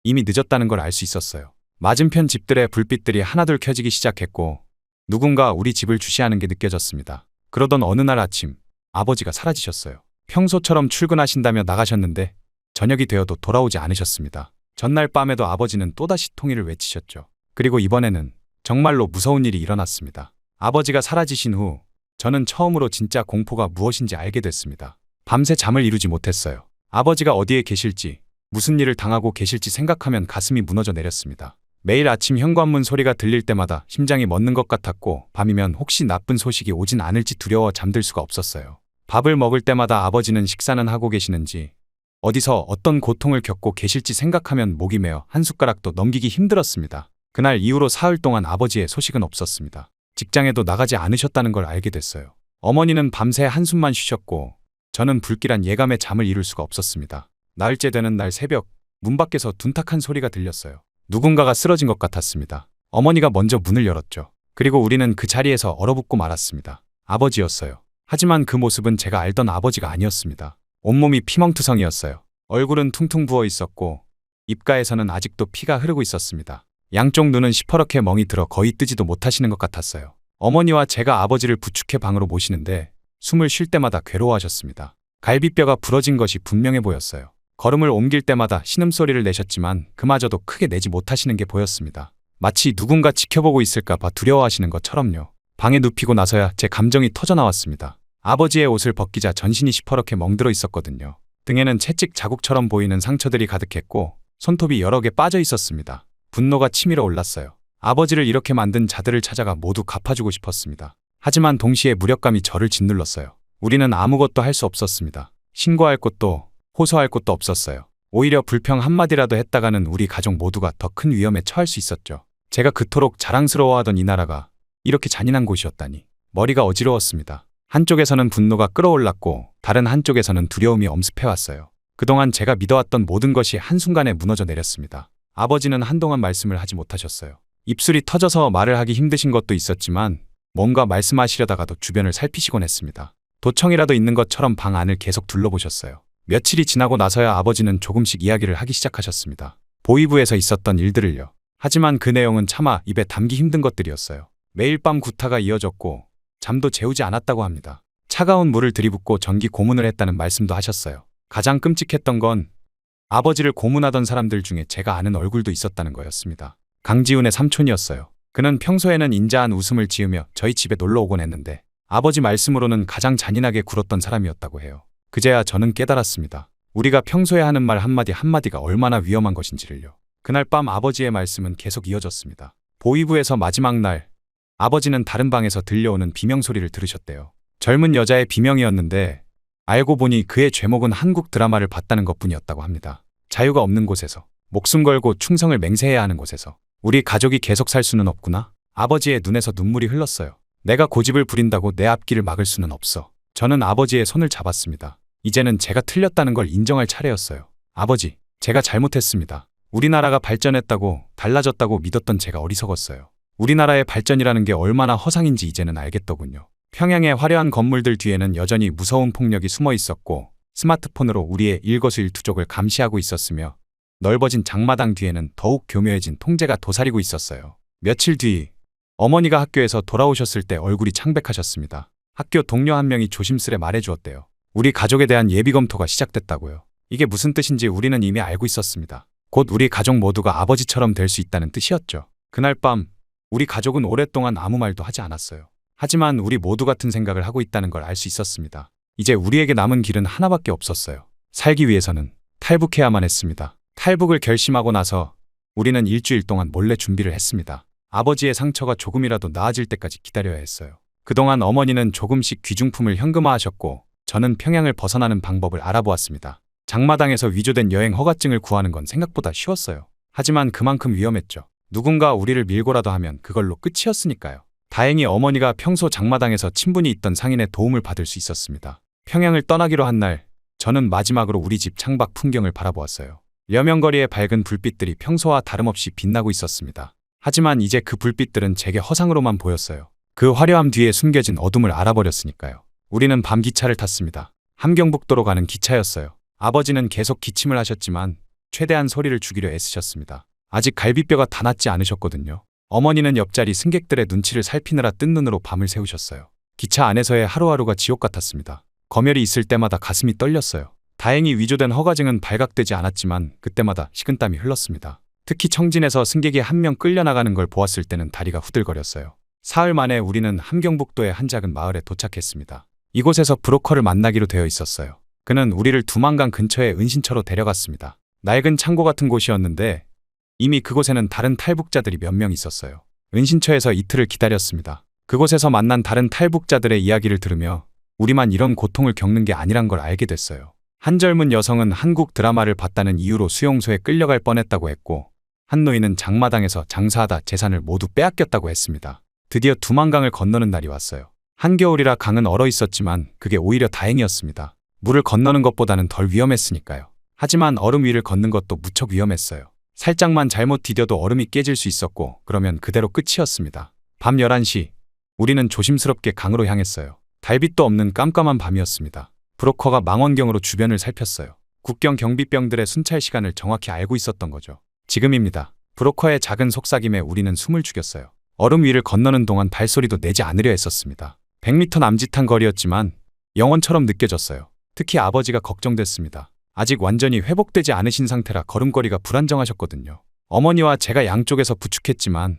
이미 늦었다는 걸 알 수 있었어요. 맞은편 집들의 불빛들이 하나둘 켜지기 시작했고 누군가 우리 집을 주시하는 게 느껴졌습니다. 그러던 어느 날 아침 아버지가 사라지셨어요. 평소처럼 출근하신다며 나가셨는데 저녁이 되어도 돌아오지 않으셨습니다. 전날 밤에도 아버지는 또다시 통일을 외치셨죠. 그리고 이번에는 정말로 무서운 일이 일어났습니다. 아버지가 사라지신 후 저는 처음으로 진짜 공포가 무엇인지 알게 됐습니다. 밤새 잠을 이루지 못했어요. 아버지가 어디에 계실지, 무슨 일을 당하고 계실지 생각하면 가슴이 무너져 내렸습니다. 매일 아침 현관문 소리가 들릴 때마다 심장이 멎는 것 같았고 밤이면 혹시 나쁜 소식이 오진 않을지 두려워 잠들 수가 없었어요. 밥을 먹을 때마다 아버지는 식사는 하고 계시는지, 어디서 어떤 고통을 겪고 계실지 생각하면 목이 메어 한 숟가락도 넘기기 힘들었습니다. 그날 이후로 사흘 동안 아버지의 소식은 없었습니다. 직장에도 나가지 않으셨다는 걸 알게 됐어요. 어머니는 밤새 한숨만 쉬셨고 저는 불길한 예감에 잠을 이룰 수가 없었습니다. 나흘째 되는 날 새벽 문 밖에서 둔탁한 소리가 들렸어요. 누군가가 쓰러진 것 같았습니다. 어머니가 먼저 문을 열었죠. 그리고 우리는 그 자리에서 얼어붙고 말았습니다. 아버지였어요. 하지만 그 모습은 제가 알던 아버지가 아니었습니다. 온몸이 피멍투성이었어요. 얼굴은 퉁퉁 부어 있었고 입가에서는 아직도 피가 흐르고 있었습니다. 양쪽 눈은 시퍼렇게 멍이 들어 거의 뜨지도 못하시는 것 같았어요. 어머니와 제가 아버지를 부축해 방으로 모시는데 숨을 쉴 때마다 괴로워하셨습니다. 갈비뼈가 부러진 것이 분명해 보였어요. 걸음을 옮길 때마다 신음소리를 내셨지만 그마저도 크게 내지 못하시는 게 보였습니다. 마치 누군가 지켜보고 있을까 봐 두려워하시는 것처럼요. 방에 눕히고 나서야 제 감정이 터져나왔습니다. 아버지의 옷을 벗기자 전신이 시퍼렇게 멍들어 있었거든요. 등에는 채찍 자국처럼 보이는 상처들이 가득했고 손톱이 여러 개 빠져 있었습니다. 분노가 치밀어 올랐어요. 아버지를 이렇게 만든 자들을 찾아가 모두 갚아주고 싶었습니다. 하지만 동시에 무력감이 저를 짓눌렀어요. 우리는 아무것도 할 수 없었습니다. 신고할 곳도 호소할 곳도 없었어요. 오히려 불평 한마디라도 했다가는 우리 가족 모두가 더 큰 위험에 처할 수 있었죠. 제가 그토록 자랑스러워하던 이 나라가 이렇게 잔인한 곳이었다니 머리가 어지러웠습니다. 한쪽에서는 분노가 끓어올랐고 다른 한쪽에서는 두려움이 엄습해왔어요. 그동안 제가 믿어왔던 모든 것이 한순간에 무너져 내렸습니다. 아버지는 한동안 말씀을 하지 못하셨어요. 입술이 터져서 말을 하기 힘드신 것도 있었지만 뭔가 말씀하시려다가도 주변을 살피시곤 했습니다. 도청이라도 있는 것처럼 방 안을 계속 둘러보셨어요. 며칠이 지나고 나서야 아버지는 조금씩 이야기를 하기 시작하셨습니다. 보위부에서 있었던 일들을요. 하지만 그 내용은 차마 입에 담기 힘든 것들이었어요. 매일 밤 구타가 이어졌고 잠도 재우지 않았다고 합니다. 차가운 물을 들이붓고 전기 고문을 했다는 말씀도 하셨어요. 가장 끔찍했던 건 아버지를 고문하던 사람들 중에 제가 아는 얼굴도 있었다는 거였습니다. 강지훈의 삼촌이었어요. 그는 평소에는 인자한 웃음을 지으며 저희 집에 놀러 오곤 했는데 아버지 말씀으로는 가장 잔인하게 굴었던 사람이었다고 해요. 그제야 저는 깨달았습니다. 우리가 평소에 하는 말 한마디 한마디가 얼마나 위험한 것인지를요. 그날 밤 아버지의 말씀은 계속 이어졌습니다. 보이부에서 마지막 날, 아버지는 다른 방에서 들려오는 비명소리를 들으셨대요. 젊은 여자의 비명이었는데 알고 보니 그의 죄목은 한국 드라마를 봤다는 것뿐이었다고 합니다. 자유가 없는 곳에서, 목숨 걸고 충성을 맹세해야 하는 곳에서 우리 가족이 계속 살 수는 없구나. 아버지의 눈에서 눈물이 흘렀어요. 내가 고집을 부린다고 내 앞길을 막을 수는 없어. 저는 아버지의 손을 잡았습니다. 이제는 제가 틀렸다는 걸 인정할 차례였어요. 아버지, 제가 잘못했습니다. 우리나라가 발전했다고, 달라졌다고 믿었던 제가 어리석었어요. 우리나라의 발전이라는 게 얼마나 허상인지 이제는 알겠더군요. 평양의 화려한 건물들 뒤에는 여전히 무서운 폭력이 숨어 있었고, 스마트폰으로 우리의 일거수일투족을 감시하고 있었으며, 넓어진 장마당 뒤에는 더욱 교묘해진 통제가 도사리고 있었어요. 며칠 뒤 어머니가 학교에서 돌아오셨을 때 얼굴이 창백하셨습니다. 학교 동료 한 명이 조심스레 말해주었대요. 우리 가족에 대한 예비 검토가 시작됐다고요. 이게 무슨 뜻인지 우리는 이미 알고 있었습니다. 곧 우리 가족 모두가 아버지처럼 될 수 있다는 뜻이었죠. 그날 밤 우리 가족은 오랫동안 아무 말도 하지 않았어요. 하지만 우리 모두 같은 생각을 하고 있다는 걸 알 수 있었습니다. 이제 우리에게 남은 길은 하나밖에 없었어요. 살기 위해서는 탈북해야만 했습니다. 탈북을 결심하고 나서 우리는 일주일 동안 몰래 준비를 했습니다. 아버지의 상처가 조금이라도 나아질 때까지 기다려야 했어요. 그동안 어머니는 조금씩 귀중품을 현금화하셨고 저는 평양을 벗어나는 방법을 알아보았습니다. 장마당에서 위조된 여행 허가증을 구하는 건 생각보다 쉬웠어요. 하지만 그만큼 위험했죠. 누군가 우리를 밀고라도 하면 그걸로 끝이었으니까요. 다행히 어머니가 평소 장마당에서 친분이 있던 상인의 도움을 받을 수 있었습니다. 평양을 떠나기로 한 날, 저는 마지막으로 우리 집 창밖 풍경을 바라보았어요. 여명거리의 밝은 불빛들이 평소와 다름없이 빛나고 있었습니다. 하지만 이제 그 불빛들은 제게 허상으로만 보였어요. 그 화려함 뒤에 숨겨진 어둠을 알아버렸으니까요. 우리는 밤 기차를 탔습니다. 함경북도로 가는 기차였어요. 아버지는 계속 기침을 하셨지만 최대한 소리를 죽이려 애쓰셨습니다. 아직 갈비뼈가 다 낫지 않으셨거든요. 어머니는 옆자리 승객들의 눈치를 살피느라 뜬 눈으로 밤을 새우셨어요. 기차 안에서의 하루하루가 지옥 같았습니다. 검열이 있을 때마다 가슴이 떨렸어요. 다행히 위조된 허가증은 발각되지 않았지만 그때마다 식은땀이 흘렀습니다. 특히 청진에서 승객이 한 명 끌려나가는 걸 보았을 때는 다리가 후들거렸어요. 사흘 만에 우리는 함경북도의 한 작은 마을에 도착했습니다. 이곳에서 브로커를 만나기로 되어 있었어요. 그는 우리를 두만강 근처의 은신처로 데려갔습니다. 낡은 창고 같은 곳이었는데 이미 그곳에는 다른 탈북자들이 몇 명 있었어요. 은신처에서 이틀을 기다렸습니다. 그곳에서 만난 다른 탈북자들의 이야기를 들으며 우리만 이런 고통을 겪는 게 아니란 걸 알게 됐어요. 한 젊은 여성은 한국 드라마를 봤다는 이유로 수용소에 끌려갈 뻔했다고 했고 한 노인은 장마당에서 장사하다 재산을 모두 빼앗겼다고 했습니다. 드디어 두만강을 건너는 날이 왔어요. 한겨울이라 강은 얼어 있었지만 그게 오히려 다행이었습니다. 물을 건너는 것보다는 덜 위험했으니까요. 하지만 얼음 위를 걷는 것도 무척 위험했어요. 살짝만 잘못 디뎌도 얼음이 깨질 수 있었고 그러면 그대로 끝이었습니다. 밤 11시 우리는 조심스럽게 강으로 향했어요. 달빛도 없는 깜깜한 밤이었습니다. 브로커가 망원경으로 주변을 살폈어요. 국경 경비병들의 순찰 시간을 정확히 알고 있었던 거죠. 지금입니다. 브로커의 작은 속삭임에 우리는 숨을 죽였어요. 얼음 위를 건너는 동안 발소리도 내지 않으려 했었습니다. 100m 남짓한 거리였지만 영원처럼 느껴졌어요. 특히 아버지가 걱정됐습니다. 아직 완전히 회복되지 않으신 상태라 걸음걸이가 불안정하셨거든요. 어머니와 제가 양쪽에서 부축했지만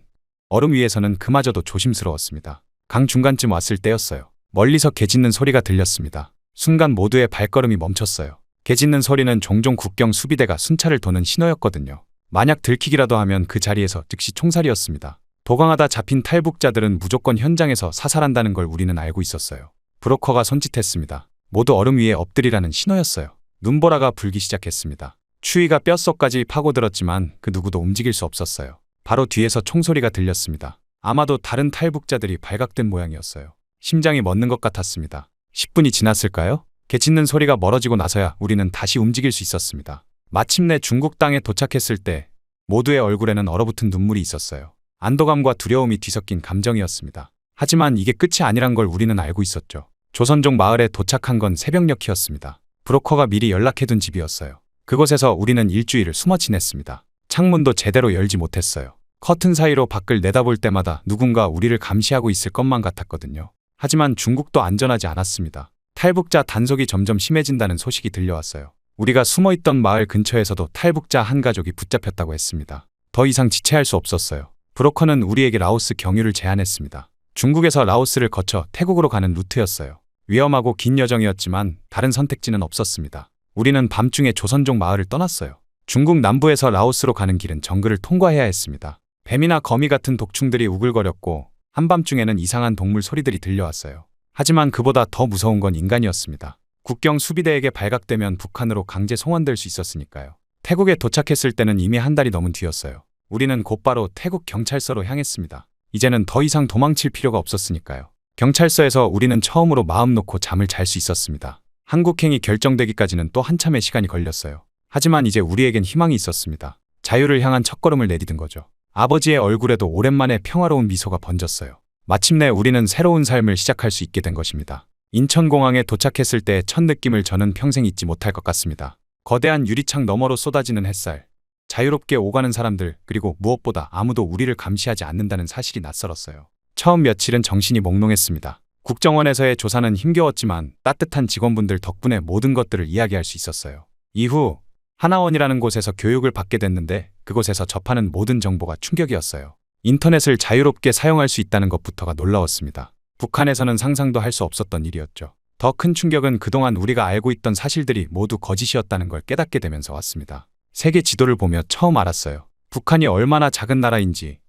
얼음 위에서는 그마저도 조심스러웠습니다. 강 중간쯤 왔을 때였어요. 멀리서 개 짖는 소리가 들렸습니다. 순간 모두의 발걸음이 멈췄어요. 개 짖는 소리는 종종 국경 수비대가 순찰을 도는 신호였거든요. 만약 들키기라도 하면 그 자리에서 즉시 총살이었습니다. 도강하다 잡힌 탈북자들은 무조건 현장에서 사살한다는 걸 우리는 알고 있었어요. 브로커가 손짓했습니다. 모두 얼음 위에 엎드리라는 신호였어요. 눈보라가 불기 시작했습니다. 추위가 뼛속까지 파고들었지만 그 누구도 움직일 수 없었어요. 바로 뒤에서 총소리가 들렸습니다. 아마도 다른 탈북자들이 발각된 모양이었어요. 심장이 멎는 것 같았습니다. 10분이 지났을까요? 개 짖는 소리가 멀어지고 나서야 우리는 다시 움직일 수 있었습니다. 마침내 중국 땅에 도착했을 때 모두의 얼굴에는 얼어붙은 눈물이 있었어요. 안도감과 두려움이 뒤섞인 감정이었습니다. 하지만 이게 끝이 아니란 걸 우리는 알고 있었죠. 조선족 마을에 도착한 건 새벽녘이었습니다. 브로커가 미리 연락해둔 집이었어요. 그곳에서 우리는 일주일을 숨어 지냈습니다. 창문도 제대로 열지 못했어요. 커튼 사이로 밖을 내다볼 때마다 누군가 우리를 감시하고 있을 것만 같았거든요. 하지만 중국도 안전하지 않았습니다. 탈북자 단속이 점점 심해진다는 소식이 들려왔어요. 우리가 숨어있던 마을 근처에서도 탈북자 한 가족이 붙잡혔다고 했습니다. 더 이상 지체할 수 없었어요. 브로커는 우리에게 라오스 경유를 제안했습니다. 중국에서 라오스를 거쳐 태국으로 가는 루트였어요. 위험하고 긴 여정이었지만 다른 선택지는 없었습니다. 우리는 밤중에 조선족 마을을 떠났어요. 중국 남부에서 라오스로 가는 길은 정글을 통과해야 했습니다. 뱀이나 거미 같은 독충들이 우글거렸고 한밤중에는 이상한 동물 소리들이 들려왔어요. 하지만 그보다 더 무서운 건 인간이었습니다. 국경 수비대에게 발각되면 북한으로 강제 송환될 수 있었으니까요. 태국에 도착했을 때는 이미 한 달이 넘은 뒤였어요. 우리는 곧바로 태국 경찰서로 향했습니다. 이제는 더 이상 도망칠 필요가 없었으니까요. 경찰서에서 우리는 처음으로 마음 놓고 잠을 잘 수 있었습니다. 한국행이 결정되기까지는 또 한참의 시간이 걸렸어요. 하지만 이제 우리에겐 희망이 있었습니다. 자유를 향한 첫걸음을 내디딘 거죠. 아버지의 얼굴에도 오랜만에 평화로운 미소가 번졌어요. 마침내 우리는 새로운 삶을 시작할 수 있게 된 것입니다. 인천공항에 도착했을 때의 첫 느낌을 저는 평생 잊지 못할 것 같습니다. 거대한 유리창 너머로 쏟아지는 햇살, 자유롭게 오가는 사람들, 그리고 무엇보다 아무도 우리를 감시하지 않는다는 사실이 낯설었어요. 처음 며칠은 정신이 몽롱했습니다. 국정원에서의 조사는 힘겨웠지만 따뜻한 직원분들 덕분에 모든 것들을 이야기할 수 있었어요. 이후 하나원이라는 곳에서 교육을 받게 됐는데 그곳에서 접하는 모든 정보가 충격이었어요. 인터넷을 자유롭게 사용할 수 있다는 것부터가 놀라웠습니다. 북한에서는 상상도 할 수 없었던 일이었죠. 더 큰 충격은 그동안 우리가 알고 있던 사실들이 모두 거짓이었다는 걸 깨닫게 되면서 왔습니다. 세계 지도를 보며 처음 알았어요. 북한이 얼마나 작은 나라인지,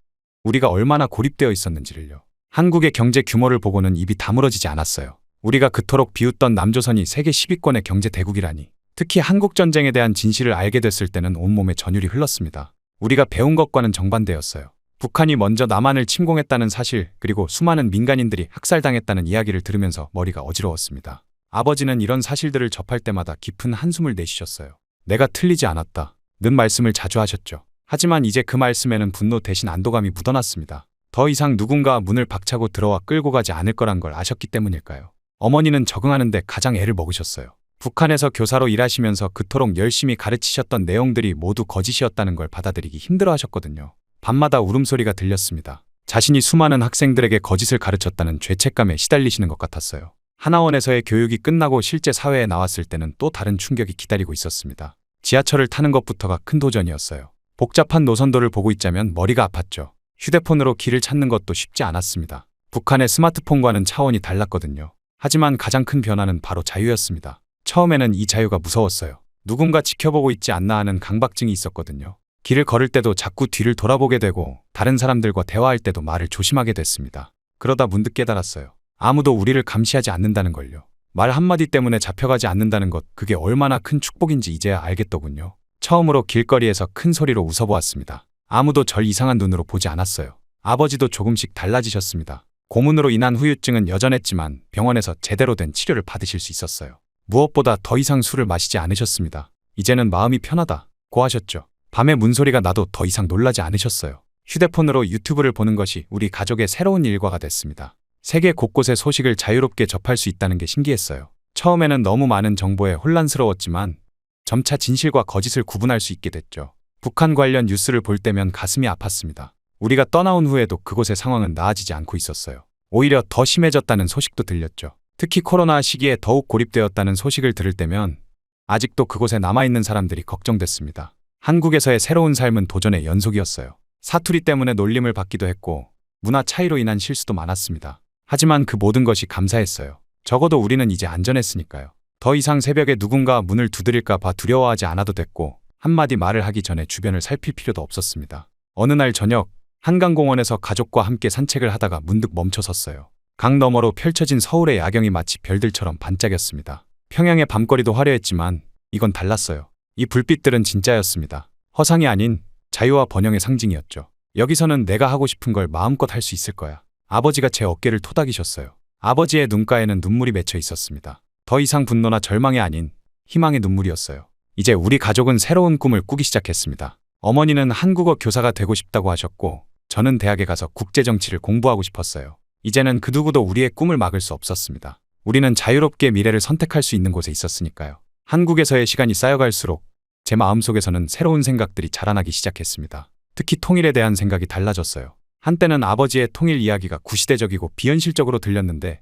우리가 얼마나 고립되어 있었는지를요. 한국의 경제 규모를 보고는 입이 다물어지지 않았어요. 우리가 그토록 비웃던 남조선이 세계 10위권의 경제 대국이라니. 특히 한국전쟁에 대한 진실을 알게 됐을 때는 온몸에 전율이 흘렀습니다. 우리가 배운 것과는 정반대였어요. 북한이 먼저 남한을 침공했다는 사실, 그리고 수많은 민간인들이 학살당했다는 이야기를 들으면서 머리가 어지러웠습니다. 아버지는 이런 사실들을 접할 때마다 깊은 한숨을 내쉬셨어요. 내가 틀리지 않았다 는 말씀을 자주 하셨죠. 하지만 이제 그 말씀에는 분노 대신 안도감이 묻어났습니다. 더 이상 누군가 문을 박차고 들어와 끌고 가지 않을 거란 걸 아셨기 때문일까요? 어머니는 적응하는 데 가장 애를 먹으셨어요. 북한에서 교사로 일하시면서 그토록 열심히 가르치셨던 내용들이 모두 거짓이었다는 걸 받아들이기 힘들어 하셨거든요. 밤마다 울음소리가 들렸습니다. 자신이 수많은 학생들에게 거짓을 가르쳤다는 죄책감에 시달리시는 것 같았어요. 하나원에서의 교육이 끝나고 실제 사회에 나왔을 때는 또 다른 충격이 기다리고 있었습니다. 지하철을 타는 것부터가 큰 도전이었어요. 복잡한 노선도를 보고 있자면 머리가 아팠죠. 휴대폰으로 길을 찾는 것도 쉽지 않았습니다. 북한의 스마트폰과는 차원이 달랐거든요. 하지만 가장 큰 변화는 바로 자유였습니다. 처음에는 이 자유가 무서웠어요. 누군가 지켜보고 있지 않나 하는 강박증이 있었거든요. 길을 걸을 때도 자꾸 뒤를 돌아보게 되고 다른 사람들과 대화할 때도 말을 조심하게 됐습니다. 그러다 문득 깨달았어요. 아무도 우리를 감시하지 않는다는 걸요. 말 한마디 때문에 잡혀가지 않는다는 것, 그게 얼마나 큰 축복인지 이제야 알겠더군요. 처음으로 길거리에서 큰 소리로 웃어보았습니다. 아무도 절 이상한 눈으로 보지 않았어요. 아버지도 조금씩 달라지셨습니다. 고문으로 인한 후유증은 여전했지만 병원에서 제대로 된 치료를 받으실 수 있었어요. 무엇보다 더 이상 술을 마시지 않으셨습니다. 이제는 마음이 편하다고 하셨죠. 밤에 문소리가 나도 더 이상 놀라지 않으셨어요. 휴대폰으로 유튜브를 보는 것이 우리 가족의 새로운 일과가 됐습니다. 세계 곳곳의 소식을 자유롭게 접할 수 있다는 게 신기했어요. 처음에는 너무 많은 정보에 혼란스러웠지만 점차 진실과 거짓을 구분할 수 있게 됐죠. 북한 관련 뉴스를 볼 때면 가슴이 아팠습니다. 우리가 떠나온 후에도 그곳의 상황은 나아지지 않고 있었어요. 오히려 더 심해졌다는 소식도 들렸죠. 특히 코로나 시기에 더욱 고립되었다는 소식을 들을 때면 아직도 그곳에 남아있는 사람들이 걱정됐습니다. 한국에서의 새로운 삶은 도전의 연속이었어요. 사투리 때문에 놀림을 받기도 했고 문화 차이로 인한 실수도 많았습니다. 하지만 그 모든 것이 감사했어요. 적어도 우리는 이제 안전했으니까요. 더 이상 새벽에 누군가 문을 두드릴까 봐 두려워하지 않아도 됐고 한마디 말을 하기 전에 주변을 살필 필요도 없었습니다. 어느 날 저녁 한강공원에서 가족과 함께 산책을 하다가 문득 멈춰섰어요. 강 너머로 펼쳐진 서울의 야경이 마치 별들처럼 반짝였습니다. 평양의 밤거리도 화려했지만 이건 달랐어요. 이 불빛들은 진짜였습니다. 허상이 아닌 자유와 번영의 상징이었죠. 여기서는 내가 하고 싶은 걸 마음껏 할 수 있을 거야. 아버지가 제 어깨를 토닥이셨어요. 아버지의 눈가에는 눈물이 맺혀 있었습니다. 더 이상 분노나 절망이 아닌 희망의 눈물이었어요. 이제 우리 가족은 새로운 꿈을 꾸기 시작했습니다. 어머니는 한국어 교사가 되고 싶다고 하셨고 저는 대학에 가서 국제정치를 공부하고 싶었어요. 이제는 그 누구도 우리의 꿈을 막을 수 없었습니다. 우리는 자유롭게 미래를 선택할 수 있는 곳에 있었으니까요. 한국에서의 시간이 쌓여갈수록 제 마음속에서는 새로운 생각들이 자라나기 시작했습니다. 특히 통일에 대한 생각이 달라졌어요. 한때는 아버지의 통일 이야기가 구시대적이고 비현실적으로 들렸는데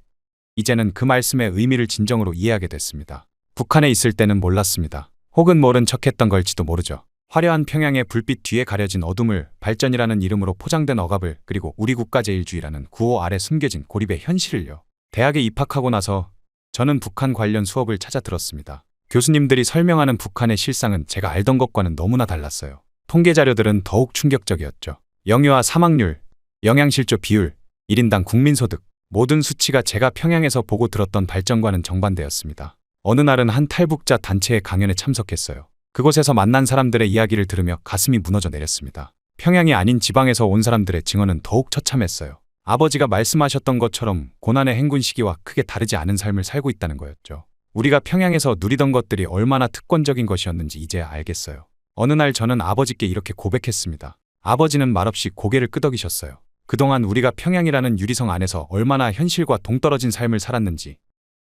이제는 그 말씀의 의미를 진정으로 이해하게 됐습니다. 북한에 있을 때는 몰랐습니다. 혹은 모른 척했던 걸지도 모르죠. 화려한 평양의 불빛 뒤에 가려진 어둠을, 발전이라는 이름으로 포장된 억압을, 그리고 우리 국가제일주의라는 구호 아래 숨겨진 고립의 현실을요. 대학에 입학하고 나서 저는 북한 관련 수업을 찾아 들었습니다. 교수님들이 설명하는 북한의 실상은 제가 알던 것과는 너무나 달랐어요. 통계 자료들은 더욱 충격적이었죠. 영유아 사망률, 영양실조 비율, 1인당 국민소득, 모든 수치가 제가 평양에서 보고 들었던 발전과는 정반대였습니다. 어느 날은 한 탈북자 단체의 강연에 참석했어요. 그곳에서 만난 사람들의 이야기를 들으며 가슴이 무너져 내렸습니다. 평양이 아닌 지방에서 온 사람들의 증언은 더욱 처참했어요. 아버지가 말씀하셨던 것처럼 고난의 행군 시기와 크게 다르지 않은 삶을 살고 있다는 거였죠. 우리가 평양에서 누리던 것들이 얼마나 특권적인 것이었는지 이제야 알겠어요. 어느 날 저는 아버지께 이렇게 고백했습니다. 아버지는 말없이 고개를 끄덕이셨어요. 그동안 우리가 평양이라는 유리성 안에서 얼마나 현실과 동떨어진 삶을 살았는지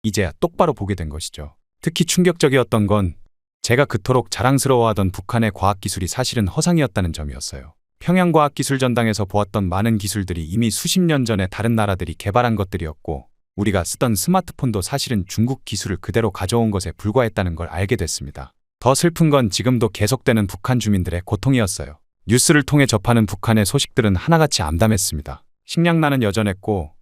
이제야 똑바로 보게 된 것이죠. 특히 충격적이었던 건 제가 그토록 자랑스러워하던 북한의 과학기술이 사실은 허상이었다는 점이었어요. 평양과학기술전당에서 보았던 많은 기술들이 이미 수십 년 전에 다른 나라들이 개발한 것들이었고 우리가 쓰던 스마트폰도 사실은 중국 기술을 그대로 가져온 것에 불과했다는 걸 알게 됐습니다. 더 슬픈 건 지금도 계속되는 북한 주민들의 고통이었어요. 뉴스를 통해 접하는 북한의 소식들은 하나같이 암담했습니다. 식량난은 여전했고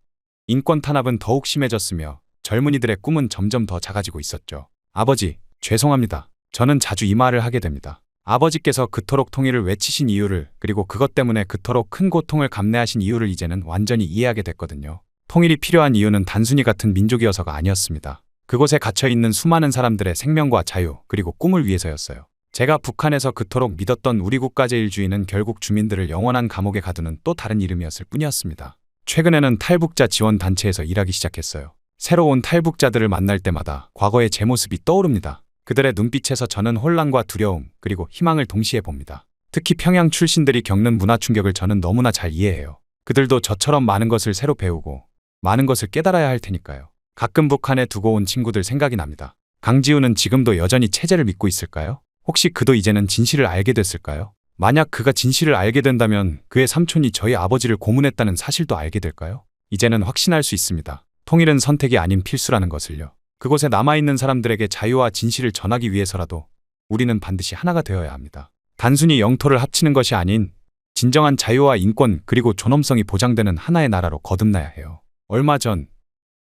인권 탄압은 더욱 심해졌으며 젊은이들의 꿈은 점점 더 작아지고 있었죠. 아버지, 죄송합니다. 저는 자주 이 말을 하게 됩니다. 아버지께서 그토록 통일을 외치신 이유를 그리고 그것 때문에 그토록 큰 고통을 감내하신 이유를 이제는 완전히 이해하게 됐거든요. 통일이 필요한 이유는 단순히 같은 민족이어서가 아니었습니다. 그곳에 갇혀있는 수많은 사람들의 생명과 자유 그리고 꿈을 위해서였어요. 제가 북한에서 그토록 믿었던 우리 국가제일주의는 결국 주민들을 영원한 감옥에 가두는 또 다른 이름이었을 뿐이었습니다. 최근에는 탈북자 지원 단체에서 일하기 시작했어요. 새로 온 탈북자들을 만날 때마다 과거의 제 모습이 떠오릅니다. 그들의 눈빛에서 저는 혼란과 두려움 그리고 희망을 동시에 봅니다. 특히 평양 출신들이 겪는 문화 충격을 저는 너무나 잘 이해해요. 그들도 저처럼 많은 것을 새로 배우고 많은 것을 깨달아야 할 테니까요. 가끔 북한에 두고 온 친구들 생각이 납니다. 강지우는 지금도 여전히 체제를 믿고 있을까요? 혹시 그도 이제는 진실을 알게 됐을까요? 만약 그가 진실을 알게 된다면 그의 삼촌이 저희 아버지를 고문했다는 사실도 알게 될까요? 이제는 확신할 수 있습니다. 통일은 선택이 아닌 필수라는 것을요. 그곳에 남아있는 사람들에게 자유와 진실을 전하기 위해서라도 우리는 반드시 하나가 되어야 합니다. 단순히 영토를 합치는 것이 아닌 진정한 자유와 인권 그리고 존엄성이 보장되는 하나의 나라로 거듭나야 해요. 얼마 전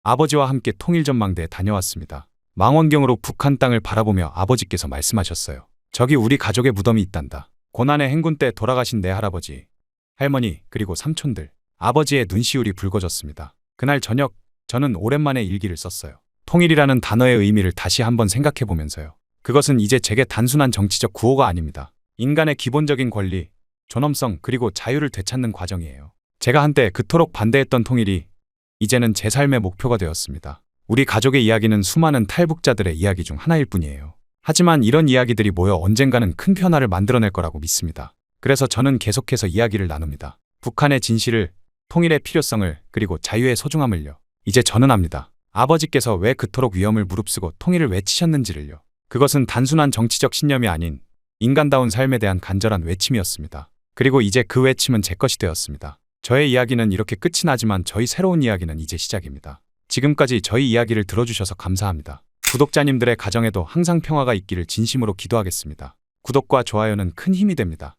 아버지와 함께 통일전망대에 다녀왔습니다. 망원경으로 북한 땅을 바라보며 아버지께서 말씀하셨어요. 저기 우리 가족의 무덤이 있단다. 고난의 행군 때 돌아가신 내 할아버지, 할머니 그리고 삼촌들. 아버지의 눈시울이 붉어졌습니다. 그날 저녁 저는 오랜만에 일기를 썼어요. 통일이라는 단어의 의미를 다시 한번 생각해보면서요. 그것은 이제 제게 단순한 정치적 구호가 아닙니다. 인간의 기본적인 권리, 존엄성 그리고 자유를 되찾는 과정이에요. 제가 한때 그토록 반대했던 통일이 이제는 제 삶의 목표가 되었습니다. 우리 가족의 이야기는 수많은 탈북자들의 이야기 중 하나일 뿐이에요. 하지만 이런 이야기들이 모여 언젠가는 큰 변화를 만들어낼 거라고 믿습니다. 그래서 저는 계속해서 이야기를 나눕니다. 북한의 진실을, 통일의 필요성을, 그리고 자유의 소중함을요. 이제 저는 압니다. 아버지께서 왜 그토록 위험을 무릅쓰고 통일을 외치셨는지를요. 그것은 단순한 정치적 신념이 아닌 인간다운 삶에 대한 간절한 외침이었습니다. 그리고 이제 그 외침은 제 것이 되었습니다. 저의 이야기는 이렇게 끝이 나지만 저희 새로운 이야기는 이제 시작입니다. 지금까지 저희 이야기를 들어주셔서 감사합니다. 구독자님들의 가정에도 항상 평화가 있기를 진심으로 기도하겠습니다. 구독과 좋아요는 큰 힘이 됩니다.